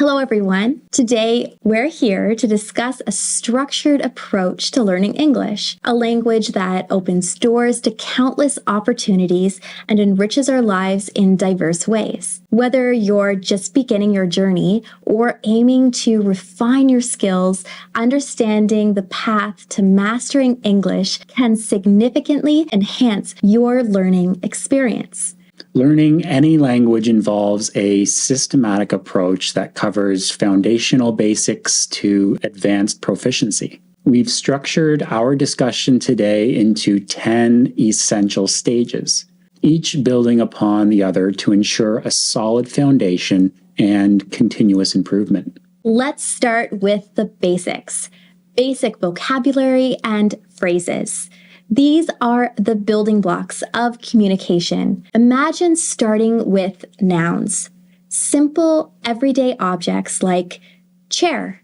Hello, everyone. Today, we're here to discuss a structured approach to learning English, a language that opens doors to countless opportunities and enriches our lives in diverse ways. Whether you're just beginning your journey or aiming to refine your skills, understanding the path to mastering English can significantly enhance your learning experience. Learning any language involves a systematic approach that covers foundational basics to advanced proficiency. We've structured our discussion today into 10 essential stages, each building upon the other to ensure a solid foundation and continuous improvement. Let's start with the basics. Basic vocabulary and phrases. These are the building blocks of communication. Imagine starting with nouns. Simple, everyday objects like chair,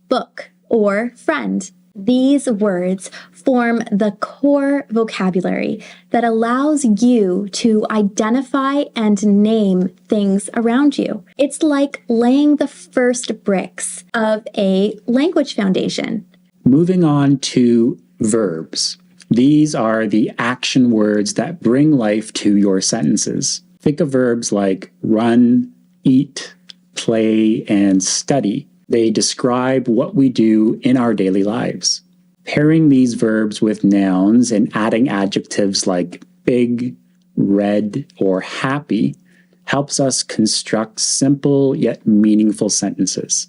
book, or friend. These words form the core vocabulary that allows you to identify and name things around you. It's like laying the first bricks of a language foundation. Moving on to verbs. These are the action words that bring life to your sentences. Think of verbs like run, eat, play, and study. They describe what we do in our daily lives. Pairing these verbs with nouns and adding adjectives like big, red, or happy helps us construct simple yet meaningful sentences.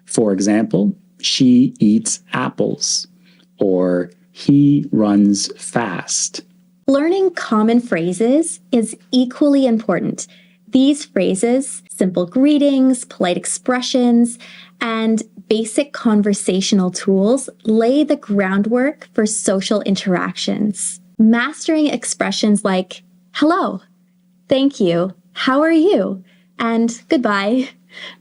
For example, she eats apples, or he runs fast. Learning common phrases is equally important. These phrases, simple greetings, polite expressions, and basic conversational tools lay the groundwork for social interactions. Mastering expressions like hello, thank you, how are you, and goodbye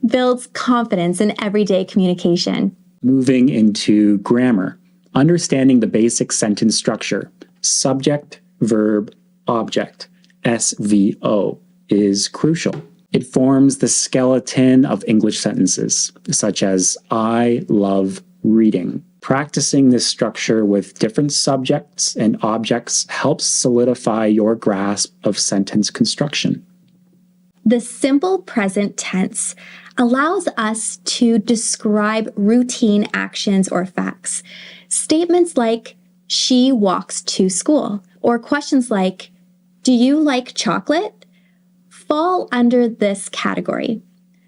builds confidence in everyday communication. Moving into grammar. Understanding the basic sentence structure, subject, verb, object, SVO, is crucial. It forms the skeleton of English sentences, such as I love reading. Practicing this structure with different subjects and objects helps solidify your grasp of sentence construction. The simple present tense allows us to describe routine actions or facts. Statements like, she walks to school, or questions like, do you like chocolate, fall under this category.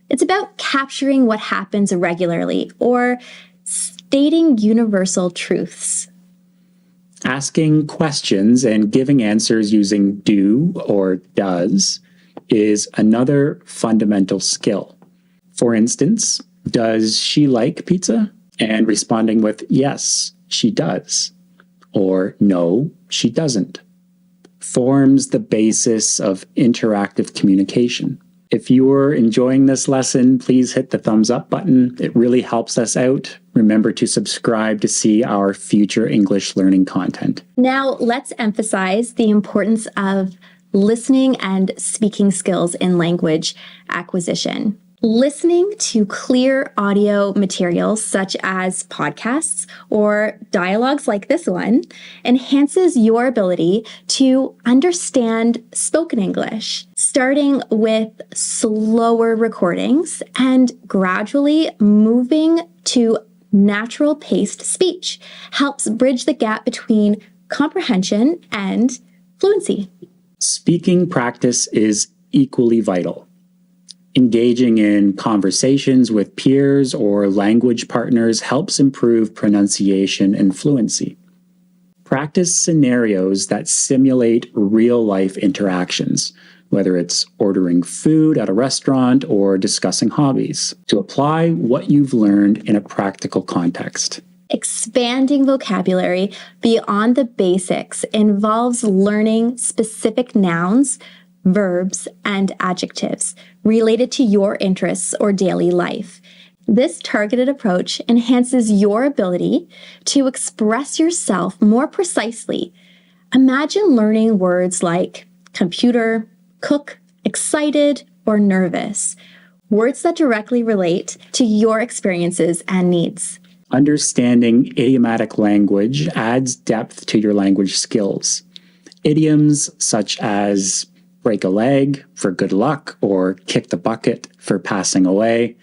It's about capturing what happens regularly or stating universal truths. Asking questions and giving answers using do or does is another fundamental skill. For instance, does she like pizza? And responding with, yes, she does, or no, she doesn't, forms the basis of interactive communication. If you're enjoying this lesson, please hit the thumbs up button. It really helps us out. Remember to subscribe to see our future English learning content. Now, let's emphasize the importance of listening and speaking skills in language acquisition. Listening to clear audio materials such as podcasts or dialogues like this one enhances your ability to understand spoken English, starting with slower recordings and gradually moving to natural paced speech helps bridge the gap between comprehension and fluency. Speaking practice is equally vital. Engaging in conversations with peers or language partners helps improve pronunciation and fluency. Practice scenarios that simulate real-life interactions, whether it's ordering food at a restaurant or discussing hobbies, to apply what you've learned in a practical context. Expanding vocabulary beyond the basics involves learning specific nouns, verbs, and adjectives related to your interests or daily life. This targeted approach enhances your ability to express yourself more precisely. Imagine learning words like computer, cook, excited, or nervous. words that directly relate to your experiences and needs. Understanding idiomatic language adds depth to your language skills. Idioms such as break a leg for good luck or kick the bucket for passing away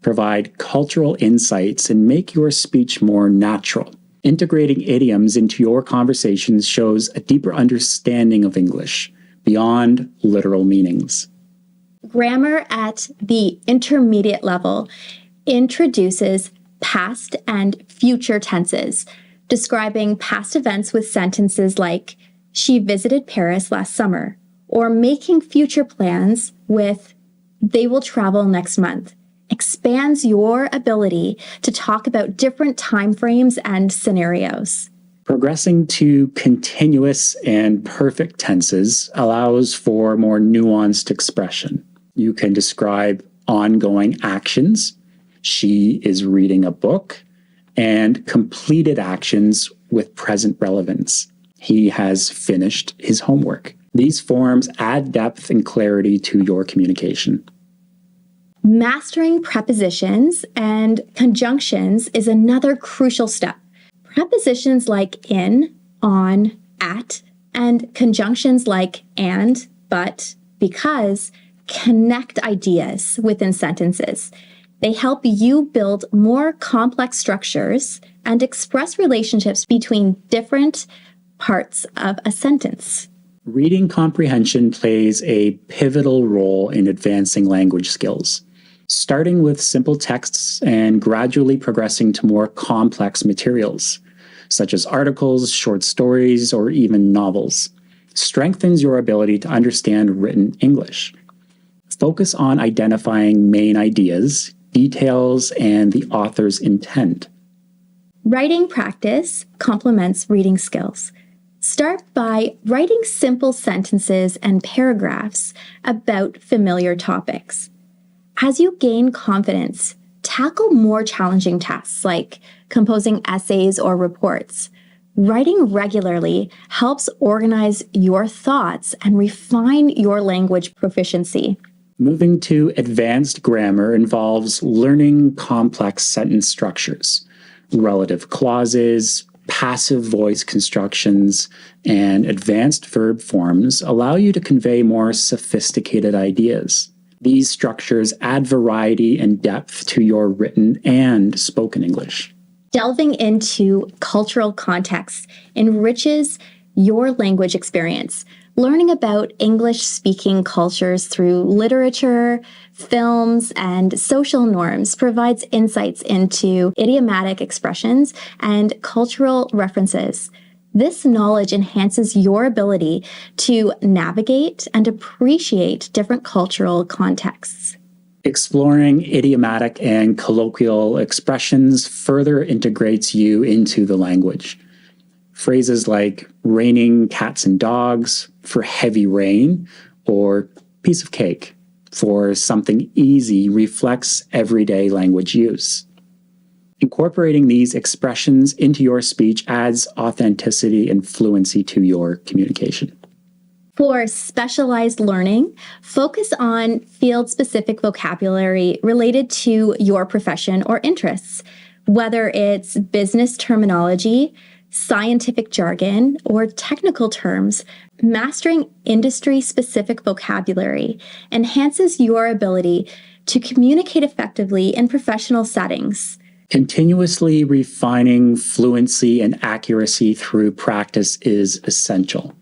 provide cultural insights and make your speech more natural. Integrating idioms into your conversations shows a deeper understanding of English beyond literal meanings. Grammar at the intermediate level introduces past and future tenses, describing past events with sentences like, she visited Paris last summer, or making future plans with, they will travel next month, expands your ability to talk about different timeframes and scenarios. Progressing to continuous and perfect tenses allows for more nuanced expression. You can describe ongoing actions, she is reading a book, and completed actions with present relevance. He has finished his homework. These forms add depth and clarity to your communication. Mastering prepositions and conjunctions is another crucial step. Prepositions like in, on, at, and conjunctions like and, but, because connect ideas within sentences. They help you build more complex structures and express relationships between different parts of a sentence. Reading comprehension plays a pivotal role in advancing language skills. Starting with simple texts and gradually progressing to more complex materials, such as articles, short stories, or even novels, strengthens your ability to understand written English. Focus on identifying main ideas, details, and the author's intent. Writing practice complements reading skills. Start by writing simple sentences and paragraphs about familiar topics. As you gain confidence, tackle more challenging tasks like composing essays or reports. Writing regularly helps organize your thoughts and refine your language proficiency. Moving to advanced grammar involves learning complex sentence structures, relative clauses, passive voice constructions, and advanced verb forms allow you to convey more sophisticated ideas. These structures add variety and depth to your written and spoken English. Delving into cultural context enriches your language experience. Learning about English-speaking cultures through literature, films, and social norms provides insights into idiomatic expressions and cultural references. This knowledge enhances your ability to navigate and appreciate different cultural contexts. Exploring idiomatic and colloquial expressions further integrates you into the language. Phrases like raining cats and dogs for heavy rain or piece of cake for something easy reflects everyday language use. Incorporating these expressions into your speech adds authenticity and fluency to your communication. For specialized learning, focus on field-specific vocabulary related to your profession or interests, whether it's business terminology, scientific jargon, or technical terms. Mastering industry-specific vocabulary enhances your ability to communicate effectively in professional settings. Continuously refining fluency and accuracy through practice is essential.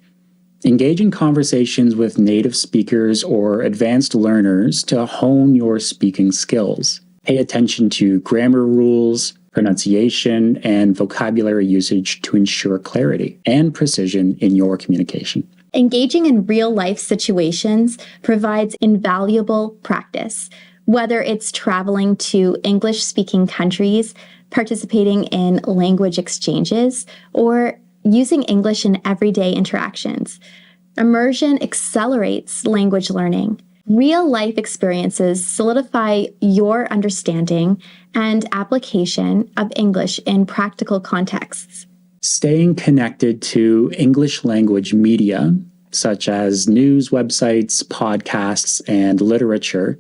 Engage in conversations with native speakers or advanced learners to hone your speaking skills. Pay attention to grammar rules, pronunciation, and vocabulary usage to ensure clarity and precision in your communication. Engaging in real-life situations provides invaluable practice, whether it's traveling to English-speaking countries, participating in language exchanges, or using English in everyday interactions. Immersion accelerates language learning. Real-life experiences solidify your understanding and application of English in practical contexts. Staying connected to English language media, such as news websites, podcasts, and literature,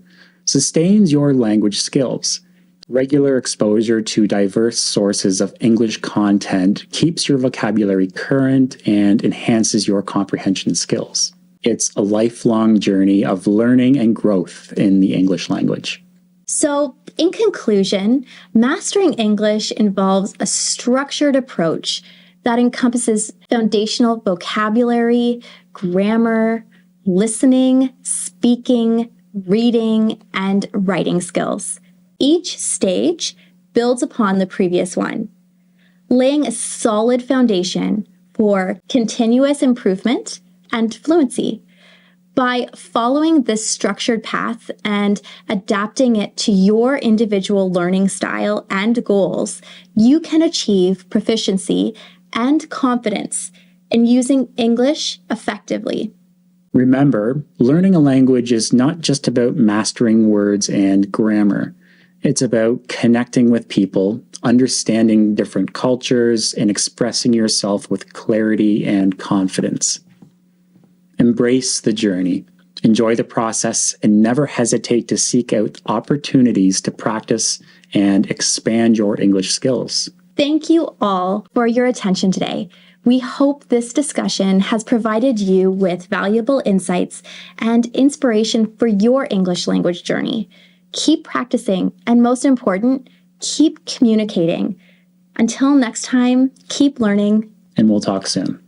sustains your language skills. Regular exposure to diverse sources of English content keeps your vocabulary current and enhances your comprehension skills. It's a lifelong journey of learning and growth in the English language. So, in conclusion, mastering English involves a structured approach that encompasses foundational vocabulary, grammar, listening, speaking, reading, and writing skills. Each stage builds upon the previous one, laying a solid foundation for continuous improvement and fluency. By following this structured path and adapting it to your individual learning style and goals, you can achieve proficiency and confidence in using English effectively. Remember, learning a language is not just about mastering words and grammar. It's about connecting with people, understanding different cultures, and expressing yourself with clarity and confidence. Embrace the journey, enjoy the process, and never hesitate to seek out opportunities to practice and expand your English skills. Thank you all for your attention today. We hope this discussion has provided you with valuable insights and inspiration for your English language journey. Keep practicing, and most important, keep communicating. Until next time, keep learning. And we'll talk soon.